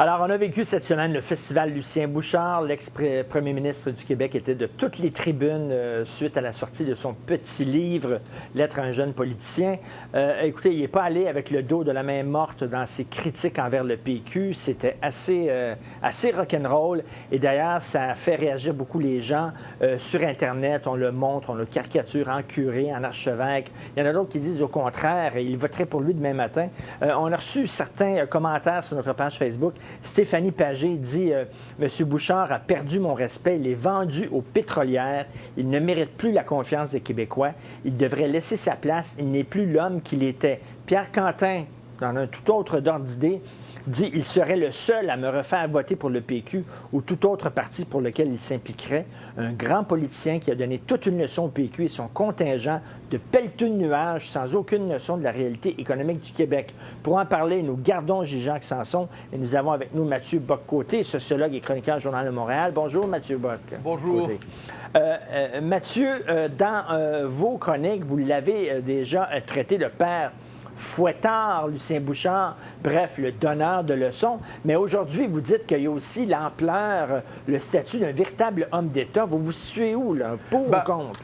Alors, on a vécu cette semaine le festival Lucien Bouchard. L'ex-premier ministre du Québec était de toutes les tribunes suite à la sortie de son petit livre « Lettre à un jeune politicien ». Écoutez, il n'est pas allé avec le dos de la main morte dans ses critiques envers le PQ. C'était assez rock'n'roll. Et d'ailleurs, ça a fait réagir beaucoup les gens sur Internet. On le montre, on le caricature en curé, en archevêque. Il y en a d'autres qui disent au contraire, ils voteraient pour lui demain matin. On a reçu certains commentaires sur notre page Facebook. Stéphanie Pagé dit « M. Bouchard a perdu mon respect. Il est vendu aux pétrolières. Il ne mérite plus la confiance des Québécois. Il devrait laisser sa place. Il n'est plus l'homme qu'il était. » Pierre Quentin, dans un tout autre ordre d'idée, dit « Il serait le seul à me refaire voter pour le PQ ou tout autre parti pour lequel il s'impliquerait. Un grand politicien qui a donné toute une leçon au PQ et son contingent de pelleteux de nuages sans aucune notion de la réalité économique du Québec. » Pour en parler, nous gardons Jean-Jacques Sanson et nous avons avec nous Mathieu Bock-Côté, sociologue et chroniqueur au Journal de Montréal. Bonjour, Mathieu Bock. Bonjour. Mathieu, dans vos chroniques, vous l'avez déjà traité de père fouettard, Lucien Bouchard, bref, le donneur de leçons. Mais aujourd'hui, vous dites qu'il y a aussi l'ampleur, le statut d'un véritable homme d'État. Vous vous situez où, là? Pour ou contre?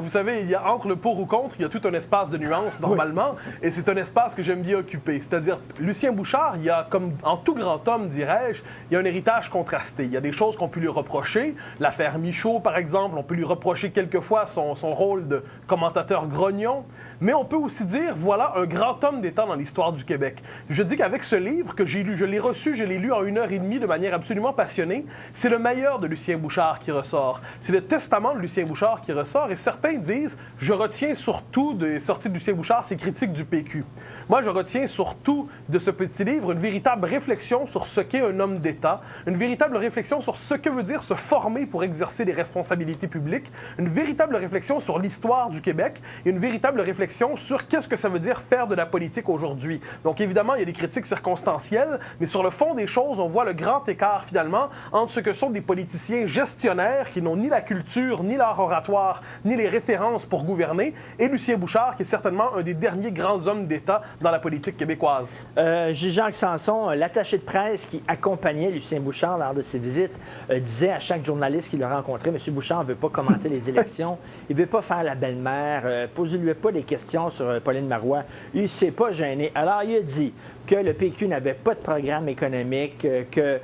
Vous savez, il y a entre le pour ou contre, il y a tout un espace de nuances, normalement, et c'est un espace que j'aime bien occuper. C'est-à-dire, Lucien Bouchard, il y a, comme en tout grand homme, dirais-je, il y a un héritage contrasté. Il y a des choses qu'on peut lui reprocher. L'affaire Michaud, par exemple, on peut lui reprocher quelquefois son rôle de commentateur grognon. Mais on peut aussi dire, voilà un grand homme d'État dans l'histoire du Québec. Je dis qu'avec ce livre que j'ai lu, je l'ai reçu, je l'ai lu en 1h30 de manière absolument passionnée, c'est le meilleur de Lucien Bouchard qui ressort. C'est le testament de Lucien Bouchard qui ressort et certains disent, je retiens surtout des sorties de Lucien Bouchard ses critiques du PQ. Moi, je retiens surtout de ce petit livre une véritable réflexion sur ce qu'est un homme d'État, une véritable réflexion sur ce que veut dire se former pour exercer des responsabilités publiques, une véritable réflexion sur l'histoire du Québec et une véritable réflexion sur qu'est-ce que ça veut dire faire de la politique aujourd'hui. Donc, évidemment, il y a des critiques circonstancielles, mais sur le fond des choses, on voit le grand écart, finalement, entre ce que sont des politiciens gestionnaires qui n'ont ni la culture, ni l'art oratoire, ni les références pour gouverner, et Lucien Bouchard, qui est certainement un des derniers grands hommes d'État dans la politique québécoise. Jean-Jacques Sanson, l'attaché de presse qui accompagnait Lucien Bouchard lors de ses visites, disait à chaque journaliste qu'il a rencontré, M. Bouchard ne veut pas commenter les élections, il ne veut pas faire la belle-mère, posez-lui pas des questions sur Pauline Marois, il ne s'est pas gêné. Alors, il a dit que le PQ n'avait pas de programme économique, que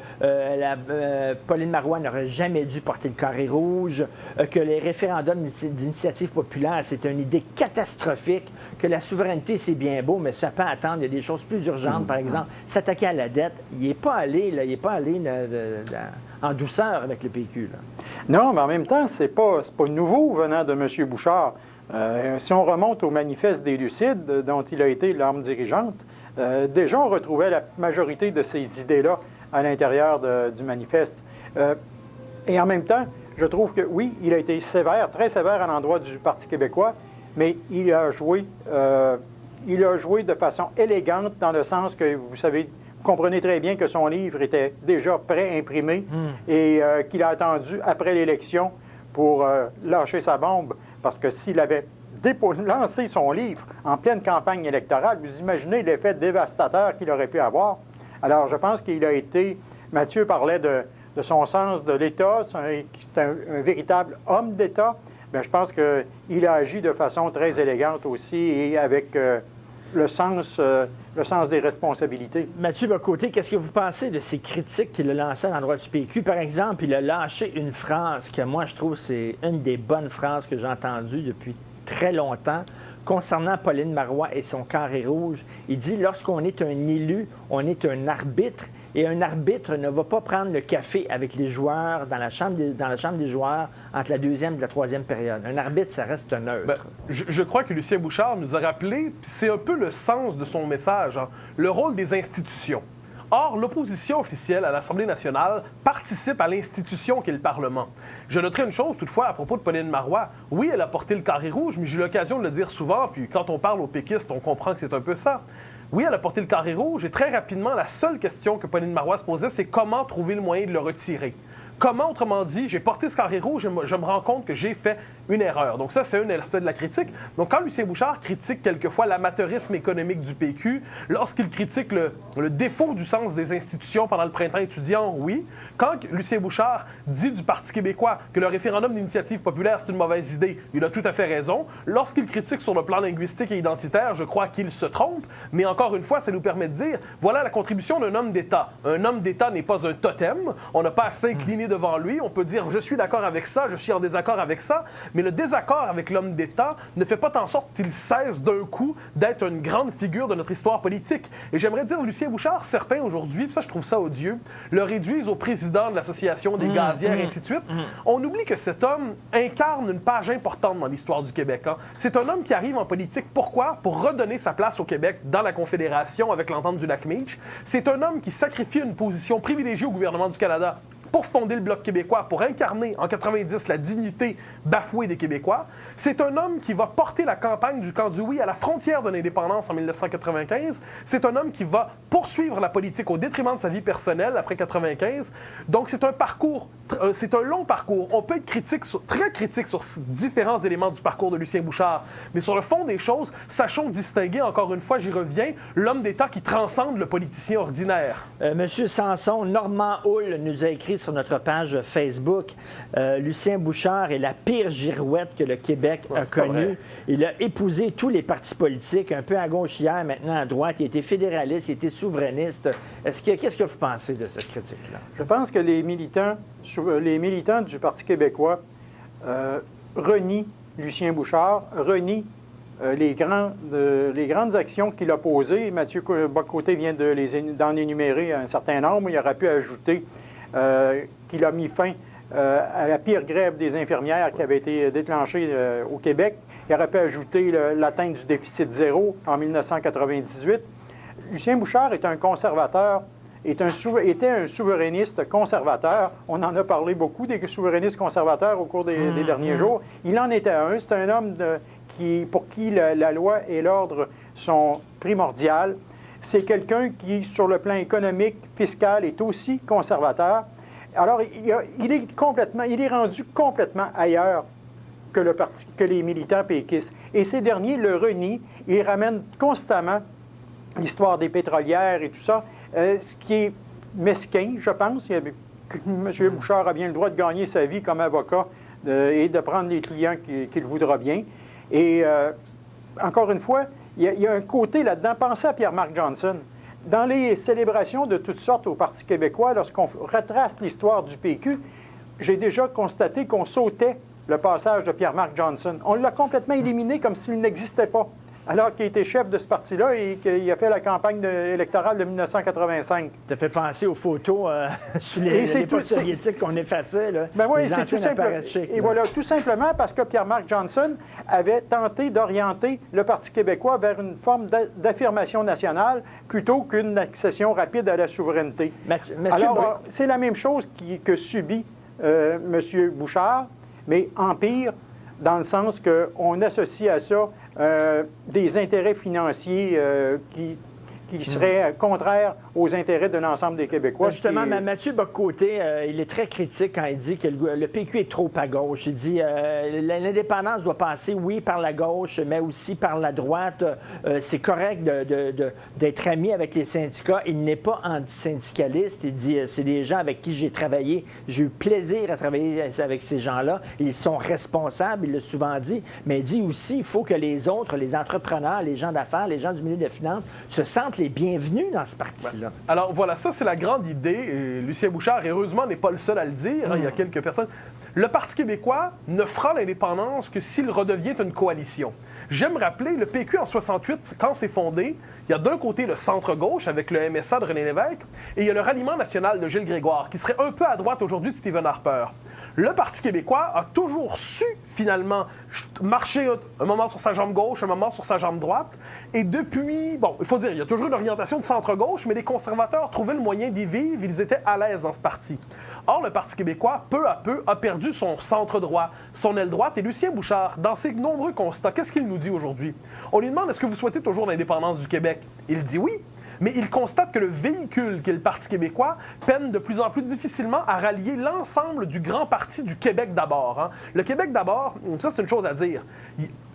Pauline Marois n'aurait jamais dû porter le carré rouge, que les référendums d'initiative populaire, c'est une idée catastrophique, que la souveraineté, c'est bien beau, mais ça peut attendre. Il y a des choses plus urgentes, par exemple, s'attaquer à la dette. Il n'est pas allé, en douceur avec le PQ. Là. Non, mais en même temps, c'est pas nouveau venant de M. Bouchard. Si on remonte au manifeste des Lucides, dont il a été l'arme dirigeante, déjà on retrouvait la majorité de ces idées-là à l'intérieur du manifeste. Et en même temps, je trouve que oui, il a été sévère, très sévère à l'endroit du Parti québécois, mais il a joué de façon élégante dans le sens que, vous savez, vous comprenez très bien que son livre était déjà pré-imprimé et qu'il a attendu après l'élection pour lâcher sa bombe, parce que s'il avait lancé son livre en pleine campagne électorale, vous imaginez l'effet dévastateur qu'il aurait pu avoir. Alors, je pense qu'il a été... Mathieu parlait de son sens de l'État, c'est un véritable homme d'État. Bien, je pense qu'il a agi de façon très élégante aussi et avec le sens des responsabilités. Mathieu Bock-Côté, qu'est-ce que vous pensez de ces critiques qu'il a lancées à l'endroit du PQ? Par exemple, il a lâché une phrase que moi, je trouve c'est une des bonnes phrases que j'ai entendues depuis très longtemps concernant Pauline Marois et son carré rouge. Il dit « Lorsqu'on est un élu, on est un arbitre et un arbitre ne va pas prendre le café avec les joueurs dans la chambre des joueurs entre la deuxième et la troisième période. Un arbitre, ça reste neutre. » Je crois que Lucien Bouchard nous a rappelé, c'est un peu le sens de son message, le rôle des institutions. Or, l'opposition officielle à l'Assemblée nationale participe à l'institution qu'est le Parlement. Je noterai une chose, toutefois, à propos de Pauline Marois. Oui, elle a porté le carré rouge, mais j'ai eu l'occasion de le dire souvent, puis quand on parle aux péquistes, on comprend que c'est un peu ça. Oui, elle a porté le carré rouge, et très rapidement, la seule question que Pauline Marois se posait, c'est comment trouver le moyen de le retirer. Comment, autrement dit, j'ai porté ce carré rouge, je me rends compte que j'ai fait une erreur. Donc ça, c'est un aspect de la critique. Donc quand Lucien Bouchard critique quelquefois l'amateurisme économique du PQ, lorsqu'il critique le défaut du sens des institutions pendant le printemps étudiant, oui. Quand Lucien Bouchard dit du Parti québécois que le référendum d'initiative populaire, c'est une mauvaise idée, il a tout à fait raison. Lorsqu'il critique sur le plan linguistique et identitaire, je crois qu'il se trompe. Mais encore une fois, ça nous permet de dire, voilà la contribution d'un homme d'État. Un homme d'État n'est pas un totem. On n'a pas à s'incliner devant lui. On peut dire, je suis d'accord avec ça, je suis en désaccord avec ça. Mais le désaccord avec l'homme d'État ne fait pas en sorte qu'il cesse d'un coup d'être une grande figure de notre histoire politique. Et j'aimerais dire, Lucien Bouchard, certains aujourd'hui, puis ça je trouve ça odieux, le réduisent au président de l'Association des gazières, et ainsi de suite. On oublie que cet homme incarne une page importante dans l'histoire du Québec. Hein. C'est un homme qui arrive en politique. Pourquoi? Pour redonner sa place au Québec dans la Confédération avec l'entente du Lac-Meech. C'est un homme qui sacrifie une position privilégiée au gouvernement du Canada pour fonder le Bloc québécois, pour incarner en 90 la dignité bafouée des Québécois. C'est un homme qui va porter la campagne du camp du oui à la frontière de l'indépendance en 1995. C'est un homme qui va poursuivre la politique au détriment de sa vie personnelle après 95. Donc c'est un parcours, c'est un long parcours. On peut être très critique sur différents éléments du parcours de Lucien Bouchard, mais sur le fond des choses, sachons distinguer, encore une fois, j'y reviens, l'homme d'État qui transcende le politicien ordinaire. Monsieur Sanson, Normand Houle nous a écrit sur notre page Facebook, Lucien Bouchard est la pire girouette que le Québec a connue. Il a épousé tous les partis politiques, un peu à gauche hier, maintenant à droite. Il était fédéraliste, il était souverainiste. Qu'est-ce que vous pensez de cette critique-là? Je pense que les militants du Parti québécois renient Lucien Bouchard, renient les grandes actions qu'il a posées. Mathieu Bock-Côté vient d'en énumérer un certain nombre. Il aurait pu ajouter qu'il a mis fin à la pire grève des infirmières qui avait été déclenchée au Québec. Il aurait pu ajouter l'atteinte du déficit zéro en 1998. Lucien Bouchard est un conservateur, était un souverainiste conservateur. On en a parlé beaucoup des souverainistes conservateurs au cours des derniers jours. Il en était un. C'est un homme pour qui la loi et l'ordre sont primordiales. C'est quelqu'un qui, sur le plan économique, fiscal, est aussi conservateur. Alors, il est rendu complètement ailleurs que les militants péquistes. Et ces derniers le renient. Ils ramènent constamment l'histoire des pétrolières et tout ça, ce qui est mesquin, je pense. M. Bouchard a bien le droit de gagner sa vie comme avocat et de prendre les clients qu'il voudra bien. Et encore une fois, il y a un côté là-dedans. Pensez à Pierre-Marc Johnson. Dans les célébrations de toutes sortes au Parti québécois, lorsqu'on retrace l'histoire du PQ, j'ai déjà constaté qu'on sautait le passage de Pierre-Marc Johnson. On l'a complètement éliminé comme s'il n'existait pas, alors qu'il était chef de ce parti-là et qu'il a fait la campagne électorale de 1985. Ça fait penser aux photos sur l'époque soviétique qu'on effaçait, là, ben oui, les anciens apparatchiks. Et voilà, tout simplement parce que Pierre-Marc Johnson avait tenté d'orienter le Parti québécois vers une forme d'affirmation nationale plutôt qu'une accession rapide à la souveraineté. Alors, c'est la même chose que subit M. Bouchard, mais en pire, dans le sens qu'on associe à ça des intérêts financiers qui seraient contraires aux intérêts de l'ensemble des Québécois. Mais justement, Mathieu Bock-Côté, il est très critique quand il dit que le PQ est trop à gauche. Il dit l'indépendance doit passer, oui, par la gauche, mais aussi par la droite. C'est correct d'être ami avec les syndicats. Il n'est pas antisyndicaliste. Il dit c'est des gens avec qui j'ai travaillé. J'ai eu plaisir à travailler avec ces gens-là. Ils sont responsables, il l'a souvent dit. Mais il dit aussi qu'il faut que les autres, les entrepreneurs, les gens d'affaires, les gens du milieu des finances, se sentent les bienvenus dans ce parti-là. Ouais. Alors voilà, ça c'est la grande idée. Et Lucien Bouchard, heureusement, n'est pas le seul à le dire. Il y a quelques personnes. Le Parti québécois ne fera l'indépendance que s'il redevient une coalition. J'aime rappeler, le PQ en 68, quand c'est fondé, il y a d'un côté le centre-gauche avec le MSA de René Lévesque et il y a le ralliement national de Gilles Grégoire, qui serait un peu à droite aujourd'hui de Stephen Harper. Le Parti québécois a toujours su, finalement, marcher un moment sur sa jambe gauche, un moment sur sa jambe droite. Et depuis, bon, il faut dire, il y a toujours une orientation de centre-gauche, mais les conservateurs trouvaient le moyen d'y vivre, ils étaient à l'aise dans ce parti. Or, le Parti québécois, peu à peu, a perdu son centre-droit, son aile droite. Et Lucien Bouchard, dans ses nombreux constats, qu'est-ce qu'il nous dit aujourd'hui? On lui demande, est-ce que vous souhaitez toujours l'indépendance du Québec? Il dit oui. mais il constate que le véhicule qu'est le Parti québécois peine de plus en plus difficilement à rallier l'ensemble du grand parti du Québec d'abord. Hein. Le Québec d'abord, ça c'est une chose à dire.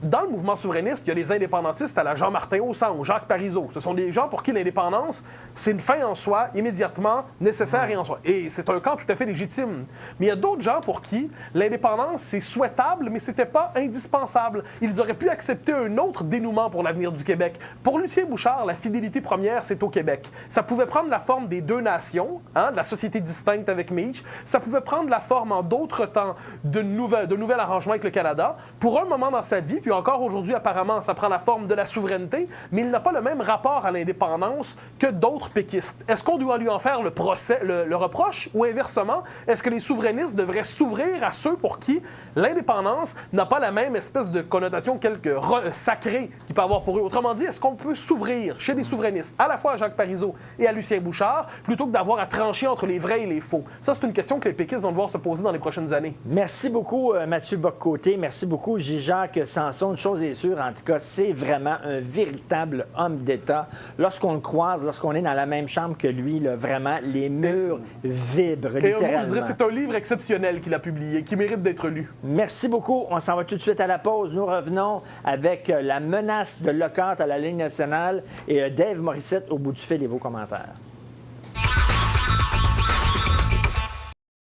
Dans le mouvement souverainiste, il y a les indépendantistes à la Jean-Martin Haussan ou Jacques Parizeau. Ce sont des gens pour qui l'indépendance, c'est une fin en soi, immédiatement nécessaire et en soi. Et c'est un camp tout à fait légitime. Mais il y a d'autres gens pour qui l'indépendance, c'est souhaitable, mais c'était pas indispensable. Ils auraient pu accepter un autre dénouement pour l'avenir du Québec. Pour Lucien Bouchard, la fidélité première, c'est au Québec. Ça pouvait prendre la forme des deux nations, hein, de la société distincte avec Meach. Ça pouvait prendre la forme en d'autres temps de nouvel arrangement avec le Canada. Pour un moment dans sa vie, puis encore aujourd'hui, apparemment, ça prend la forme de la souveraineté, mais il n'a pas le même rapport à l'indépendance que d'autres péquistes. Est-ce qu'on doit lui en faire le procès, le reproche, ou inversement, est-ce que les souverainistes devraient s'ouvrir à ceux pour qui l'indépendance n'a pas la même espèce de connotation sacrée qu'il peut avoir pour eux? Autrement dit, est-ce qu'on peut s'ouvrir chez les souverainistes, à la fois à Jacques Parizeau et à Lucien Bouchard, plutôt que d'avoir à trancher entre les vrais et les faux? Ça, c'est une question que les péquistes vont devoir se poser dans les prochaines années. Merci beaucoup, Mathieu Bock-Côté. Merci beaucoup, J-Jacques Sanson. Une chose est sûre, en tout cas, c'est vraiment un véritable homme d'État. Lorsqu'on le croise, lorsqu'on est dans la même chambre que lui, là, vraiment, les murs vibrent, et littéralement. Je dirais c'est un livre exceptionnel qu'il a publié, qui mérite d'être lu. Merci beaucoup. On s'en va tout de suite à la pause. Nous revenons avec la menace de Lockhart à la Ligne nationale et Dave Morissette au bout du fil et vos commentaires.